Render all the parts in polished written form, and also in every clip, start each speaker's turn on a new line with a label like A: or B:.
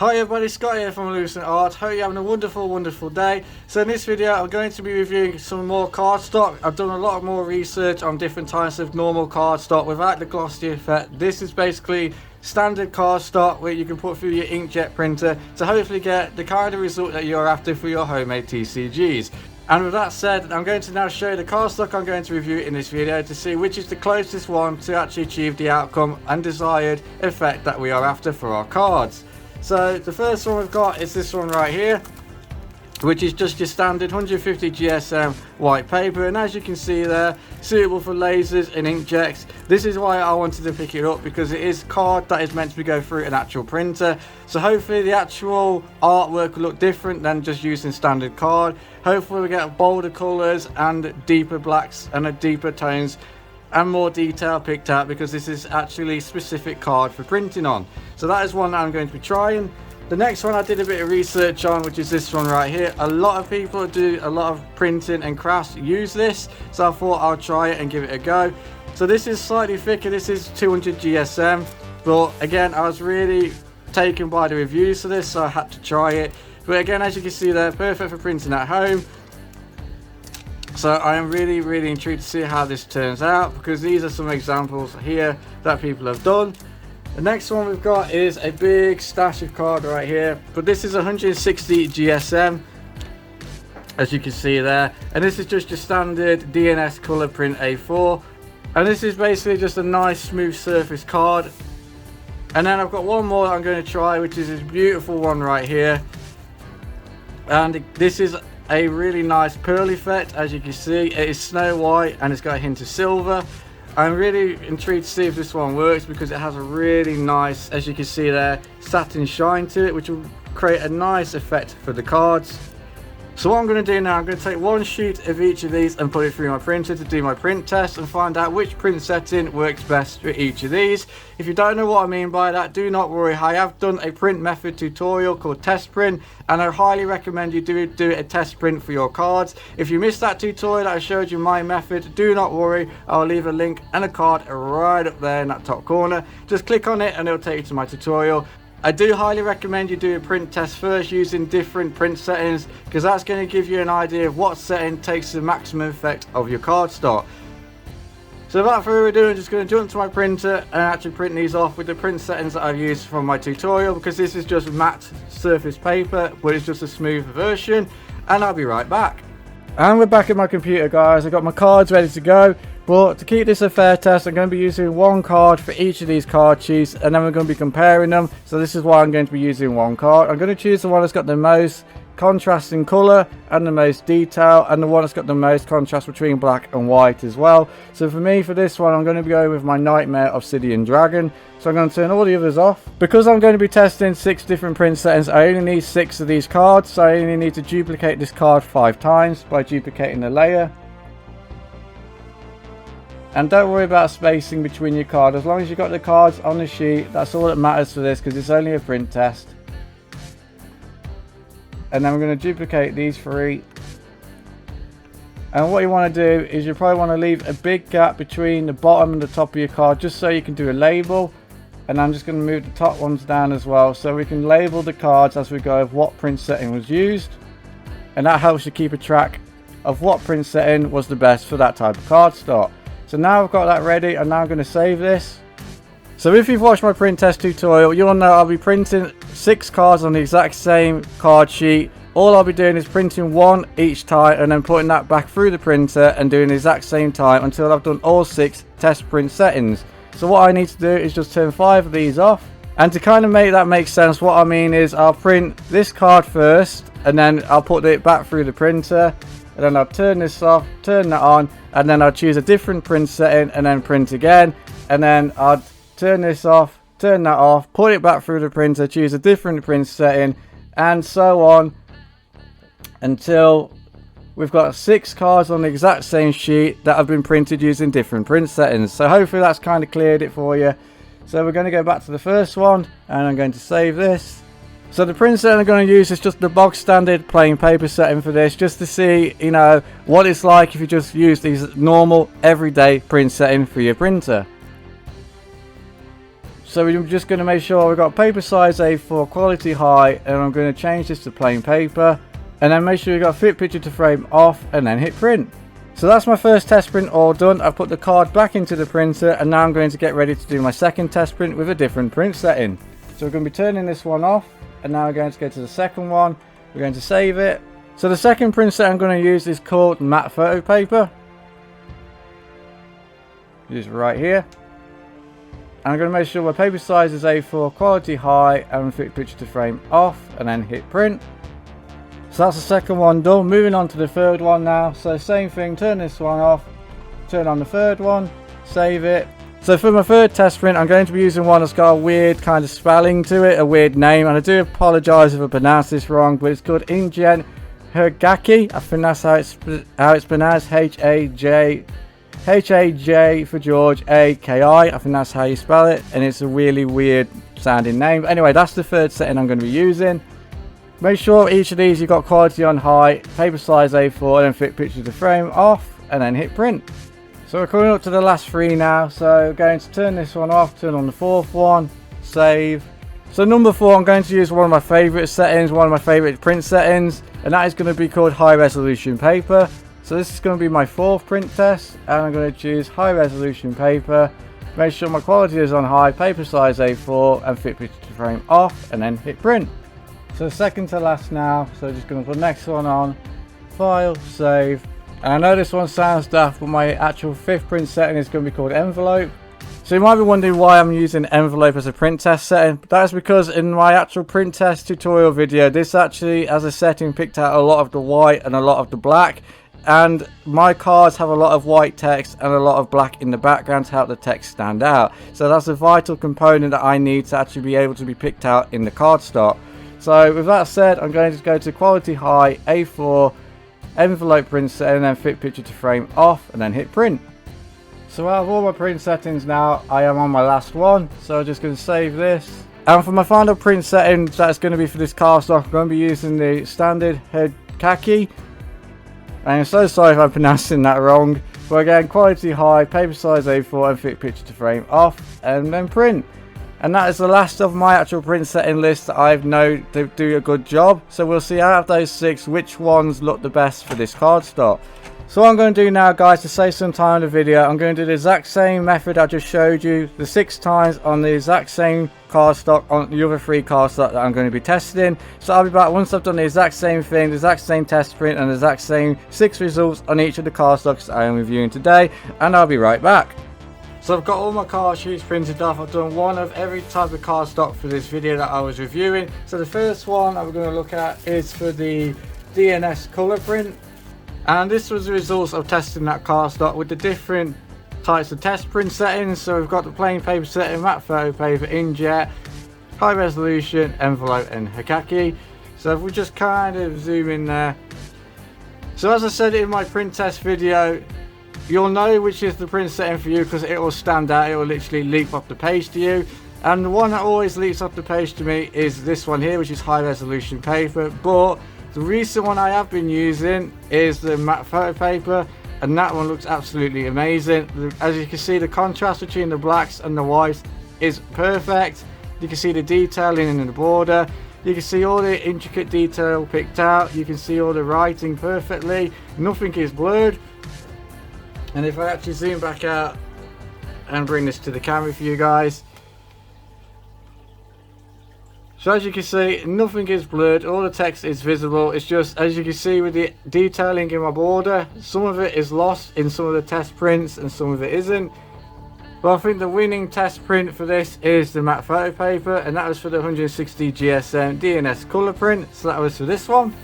A: Hi everybody, Scott here from Lucent Art. Hope you're having a wonderful day. So in this video I'm going to be reviewing some more cardstock. I've done a lot more research on different types of normal cardstock without the glossy effect. This is basically standard cardstock where you can put through your inkjet printer to hopefully get the kind of result that you're after for your homemade TCGs. And with that said, I'm going to now show you the cardstock I'm going to review in this video to see which is the closest one to actually achieve the outcome and desired effect that we are after for our cards. So the first one we've got is this one right here, which is just your standard 150 GSM white paper, and as you can see there, suitable for lasers and inkjets. This is why I wanted to pick it up, because it is card that is meant to go through an actual printer, so hopefully the actual artwork will look different than just using standard card. Hopefully we get bolder colors and deeper blacks and deeper tones and more detail picked out, because this is actually specific card for printing on. So that is one that I'm going to be trying. The next one I did a bit of research on, which is this one right here. A lot of people do a lot of printing and crafts use this, so I thought I'll try it and give it a go. So this is slightly thicker, this is 200 GSM, but again I was really taken by the reviews for this, so I had to try it. But again, as you can see there, perfect for printing at home. So I am really intrigued to see how this turns out, because these are some examples here that people have done. The next one we've got is a big stash of card right here, but this is 160 GSM, as you can see there, and this is just your standard DNS color print A4, and this is basically just a nice smooth surface card. And then I've got one more that I'm going to try, which is this beautiful one right here, and this is a really nice pearl effect. As you can see, it is snow white and it's got a hint of silver. I'm really intrigued to see if this one works, because it has a really nice, as you can see there, satin shine to it, which will create a nice effect for the cards. So what I'm going to do now, I'm going to take one sheet of each of these and put it through my printer to do my print test and find out which print setting works best for each of these. If you don't know what I mean by that, do not worry. I have done a print method tutorial called test print, and I highly recommend you do a test print for your cards. If you missed that tutorial that I showed you my method, do not worry. I'll leave a link and a card right up there in that top corner. Just click on it and it'll take you to my tutorial. I do highly recommend you do a print test first using different print settings, because that's going to give you an idea of what setting takes the maximum effect of your cardstock. So without further ado, I'm just going to jump to my printer and actually print these off with the print settings that I've used from my tutorial, because this is just matte surface paper, but it's just a smooth version, and I'll be right back. And we're back at my computer, guys. I've got my cards ready to go. But to keep this a fair test, I'm going to be using one card for each of these card sheets, and then we're going to be comparing them. So this is why I'm going to be using one card. I'm going to choose the one that's got the most contrast in colour and the most detail, and the one that's got the most contrast between black and white as well. So for me, for this one, I'm going to be going with my Nightmare Obsidian Dragon. So I'm going to turn all the others off. Because I'm going to be testing 6 different print settings, I only need 6 of these cards. So I only need to duplicate this card 5 times by duplicating the layer. And don't worry about spacing between your cards. As long as you've got the cards on the sheet, that's all that matters for this, because it's only a print test. And then we're going to duplicate these 3. And what you want to do is you probably want to leave a big gap between the bottom and the top of your card, just so you can do a label. And I'm just going to move the top ones down as well, so we can label the cards as we go of what print setting was used. And that helps you keep a track of what print setting was the best for that type of cardstock. So now I've got that ready, and now I'm going to save this. So if you've watched my print test tutorial, you'll know I'll be printing 6 cards on the exact same card sheet. All I'll be doing is printing 1 each time and then putting that back through the printer and doing the exact same time until I've done all 6 test print settings. So what I need to do is just turn 5 of these off. And to kind of make that make sense, what I mean is I'll print this card first, and then I'll put it back through the printer. And then I'll turn this off, turn that on, and then I'll choose a different print setting and then print again. And then I'll turn this off, turn that off, put it back through the printer, choose a different print setting, and so on until we've got 6 cards on the exact same sheet that have been printed using different print settings. So hopefully that's kind of cleared it for you. So we're going to go back to the first one, and I'm going to save this. So the print setting I'm going to use is just the bog standard plain paper setting for this, just to see, you know, what it's like if you just use these normal everyday print setting for your printer. So we're just going to make sure we've got paper size A4 quality high, and I'm going to change this to plain paper, and then make sure you've got fit picture to frame off, and then hit print. So that's my first test print all done. I've put the card back into the printer, and now I'm going to get ready to do my second test print with a different print setting. So we're going to be turning this one off, and now we're going to go to the second one. We're going to save it. So the second print set I'm going to use is called matte photo paper. Just right here. And I'm going to make sure my paper size is A4 quality high and fit picture to frame off, and then hit print. So that's the second one done. Moving on to the third one now. So same thing, turn this one off, turn on the third one, save it. So for my third test print, I'm going to be using one that's got a weird kind of spelling to it, a weird name, and I do apologise if I pronounce this wrong, but it's called Inkjet Hagaki. I think that's how it's pronounced, H-A-J for George, A-K-I. I think that's how you spell it, and it's a really weird sounding name. But anyway, that's the third setting I'm going to be using. Make sure each of these you've got quality on high, paper size A4, and then fit picture to frame off, and then hit print. So we're coming up to the last three now, so we're going to turn this one off, turn on the fourth one, save. So number 4, I'm going to use one of my favourite settings, one of my favourite print settings, and that is going to be called high resolution paper. So this is going to be my 4th print test, and I'm going to choose high resolution paper. Make sure my quality is on high, paper size A4, and fit picture to frame off, and then hit print. So second to last now, so just going to put the next one on, file, save. And I know this one sounds daft, but my actual 5th print setting is going to be called envelope. So you might be wondering why I'm using envelope as a print test setting. That is because in my actual print test tutorial video, this actually as a setting picked out a lot of the white and a lot of the black. And my cards have a lot of white text and a lot of black in the background to help the text stand out. So that's a vital component that I need to actually be able to be picked out in the cardstock. So with that said, I'm going to go to quality high, A4, envelope print setting, and then fit picture to frame off, and then hit print. So out of all my print settings now, I am on my last one. So I'm just going to save this. And for my final print setting, that's going to be for this cardstock, I'm going to be using the standard Hagaki. I'm so sorry if I'm pronouncing that wrong. But again, quality high, paper size A4, and fit picture to frame off, and then print. And that is the last of my actual print setting list that I've known to do a good job. So we'll see out of those 6 which ones look the best for this cardstock. So what I'm going to do now, guys, to save some time in the video, I'm going to do the exact same method I just showed you, the 6 times on the exact same cardstock on the other 3 cardstock that I'm going to be testing. So I'll be back once I've done the exact same thing, the exact same test print, and the exact same 6 results on each of the cardstocks that I am reviewing today, and I'll be right back. So I've got all my card sheets printed off. I've done one of every type of cardstock for this video that I was reviewing. So the first one that we're going to look at is for the DNS colour print. And this was the results of testing that cardstock with the different types of test print settings. So we've got the plain paper setting, matte photo paper, inkjet, high resolution, envelope, and Hagaki. So if we just kind of zoom in there. So as I said in my print test video, you'll know which is the print setting for you because it will stand out, it will literally leap off the page to you. And the one that always leaps off the page to me is this one here, which is high resolution paper. But the recent one I have been using is the matte photo paper, and that one looks absolutely amazing. As you can see, the contrast between the blacks and the whites is perfect. You can see the detailing in the border. You can see all the intricate detail picked out. You can see all the writing perfectly. Nothing is blurred. And if I actually zoom back out and bring this to the camera for you guys. So as you can see, nothing is blurred, all the text is visible. It's just, as you can see with the detailing in my border, some of it is lost in some of the test prints and some of it isn't. But I think the winning test print for this is the matte photo paper, and that was for the 160 GSM DNS colour print. So that was for this one.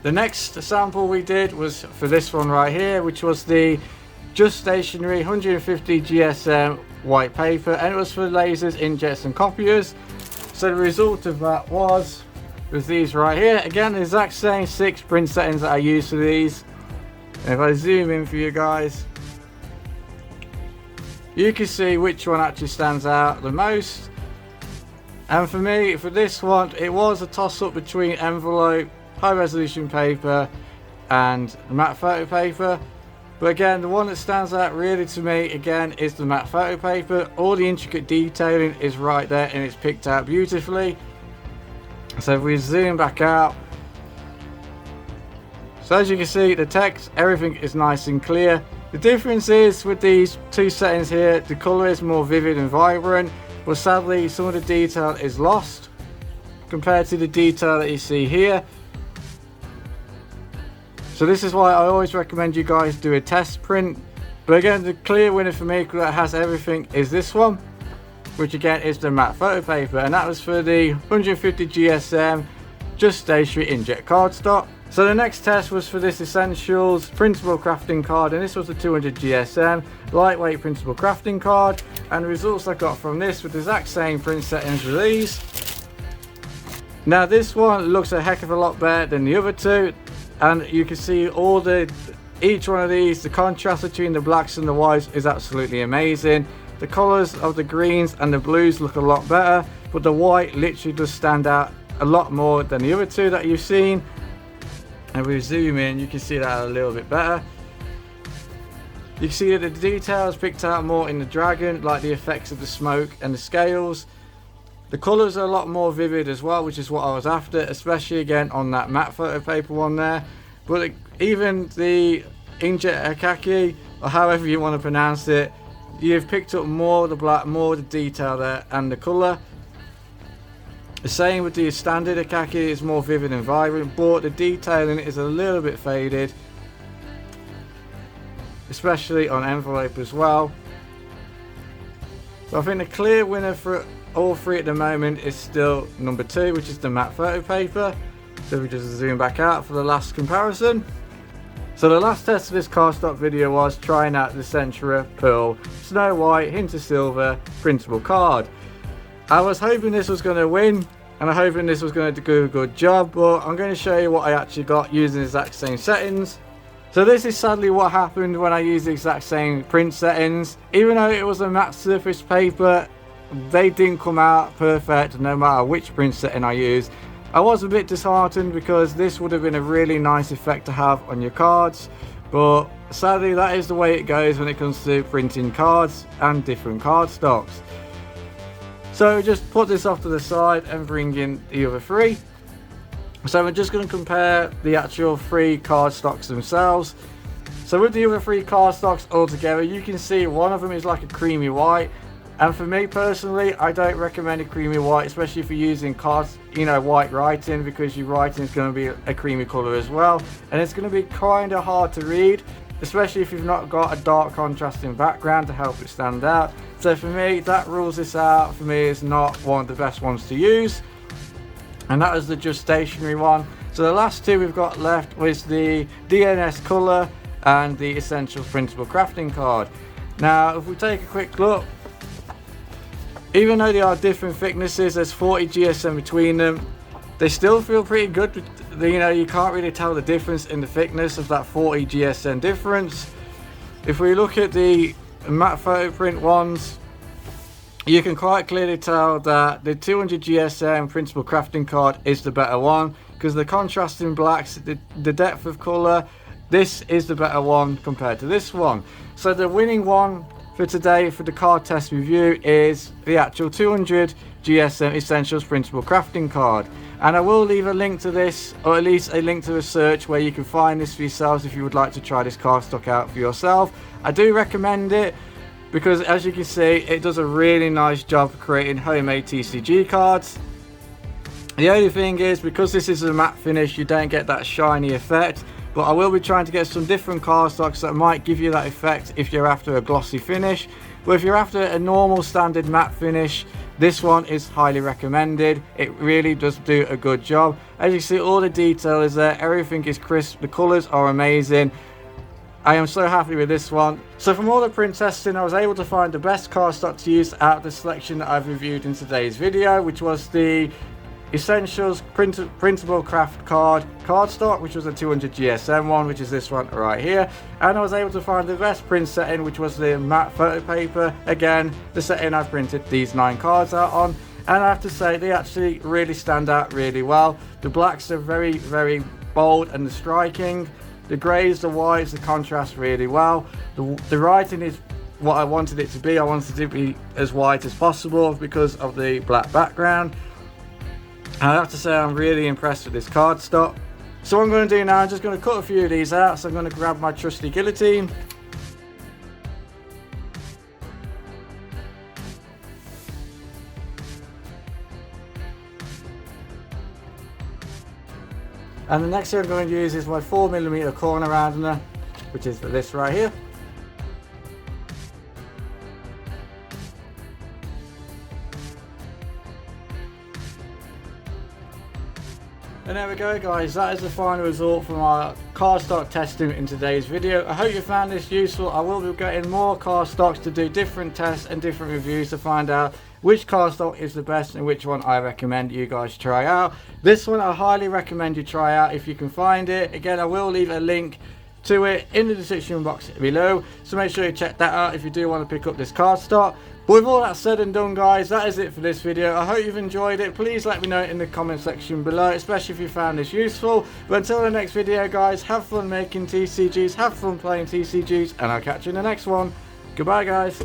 A: The next sample we did was for this one right here, which was the Just Stationery 150 GSM white paper, and it was for lasers, inkjets, and copiers. So the result of that was these right here. Again, the exact same 6 print settings that I use for these. And if I zoom in for you guys, you can see which one actually stands out the most. And for me, for this one, it was a toss-up between envelope, high resolution paper, and matte photo paper. But again, the one that stands out really to me again is the matte photo paper. All the intricate detailing is right there and it's picked out beautifully. So if we zoom back out, so as you can see, the text, everything is nice and clear. The difference is with these two settings here, the colour is more vivid and vibrant, but sadly some of the detail is lost compared to the detail that you see here. So this is why I always recommend you guys do a test print. But again, the clear winner for me that has everything is this one, which again is the matte photo paper, and that was for the 150 GSM just stationary inkjet cardstock. So the next test was for this Essentials printable crafting card, and this was the 200 GSM lightweight printable crafting card, and the results I got from this were the exact same print settings as these. Now this one looks a heck of a lot better than the other two, and you can see each one of these, the contrast between the blacks and the whites is absolutely amazing. The colours of the greens and the blues look a lot better, but the white literally does stand out a lot more than the other two that you've seen. And if we zoom in, you can see that a little bit better. You can see that the details picked out more in the dragon, like the effects of the smoke and the scales. The colours are a lot more vivid as well, which is what I was after, especially again on that matte photo paper one there. But even the inkjet akaki, or however you want to pronounce it, you've picked up more of the black, more of the detail there, and the colour. The same with the standard akaki, is more vivid and vibrant, but the detailing is a little bit faded, especially on envelope as well. So I think the clear winner for all three at the moment is still number 2, which is the matte photo paper. So we just zoom back out for the last comparison. So the last test of this cardstock video was trying out the Centura Pearl Snow White Hint of Silver printable card. I was hoping this was going to win, and I'm hoping this was going to do a good job, but I'm going to show you what I actually got using the exact same settings. So this is sadly what happened when I used the exact same print settings. Even though it was a matte surface paper, they didn't come out perfect no matter which print setting I used. I was a bit disheartened because this would have been a really nice effect to have on your cards, but sadly that is the way it goes when it comes to printing cards and different cardstocks. So just put this off to the side and bring in the other three. So we're just going to compare the actual 3 cardstocks themselves. So with the other 3 cardstocks all together, you can see one of them is like a creamy white. And for me personally, I don't recommend a creamy white, especially if you're using cards, white writing, because your writing is going to be a creamy colour as well. And it's going to be kind of hard to read, especially if you've not got a dark contrasting background to help it stand out. So for me, that rules this out. For me, it's not one of the best ones to use. And that is the just stationary one. So the last 2 we've got left was the DNS Colour and the Essentials Printable Crafting Card. Now, if we take a quick look, even though they are different thicknesses, there's 40 GSM between them, they still feel pretty good. You can't really tell the difference in the thickness of that 40 GSM difference. If we look at the matte photo print ones, you can quite clearly tell that the 200 GSM printable crafting card is the better one, because the contrasting blacks, the depth of colour, this is the better one compared to this one. So the winning one for today for the card test review is the actual 200 GSM Essentials Printable Crafting Card. And I will leave a link to this, or at least a link to a search where you can find this for yourselves if you would like to try this cardstock out for yourself. I do recommend it because, as you can see, it does a really nice job of creating homemade TCG cards. The only thing is, because this is a matte finish, you don't get that shiny effect. But I will be trying to get some different cardstocks that might give you that effect if you're after a glossy finish. But if you're after a normal standard matte finish, this one is highly recommended. It really does do a good job. As you see, all the detail is there, everything is crisp, the colours are amazing. I am so happy with this one. So from all the print testing, I was able to find the best cardstock to use out of the selection that I've reviewed in today's video, which was the Essentials Printable Craft Cardstock, which was a 200 GSM one, which is this one right here. And I was able to find the best print setting, which was the matte photo paper. Again, the setting I've printed these 9 cards out on. And I have to say, they actually really stand out really well. The blacks are very, very bold and striking. The greys, the whites, the contrast really well. The writing is what I wanted it to be. I wanted it to be as white as possible because of the black background. And I have to say I'm really impressed with this cardstock. So what I'm going to do now, I'm just going to cut a few of these out. So I'm going to grab my trusty guillotine. And the next thing I'm going to use is my 4mm corner roundener, which is this right here. And there we go guys, that is the final result from our cardstock testing in today's video. I hope you found this useful. I will be getting more cardstocks to do different tests and different reviews to find out which cardstock is the best and which one I recommend you guys try out. This one I highly recommend you try out if you can find it. Again, I will leave a link to it in the description box below, so make sure you check that out if you do want to pick up this cardstock. But with all that said and done guys, that is it for this video. I hope you've enjoyed it. Please let me know in the comment section below, especially if you found this useful. But until the next video guys, have fun making TCGs, have fun playing TCGs, and I'll catch you in the next one. Goodbye guys.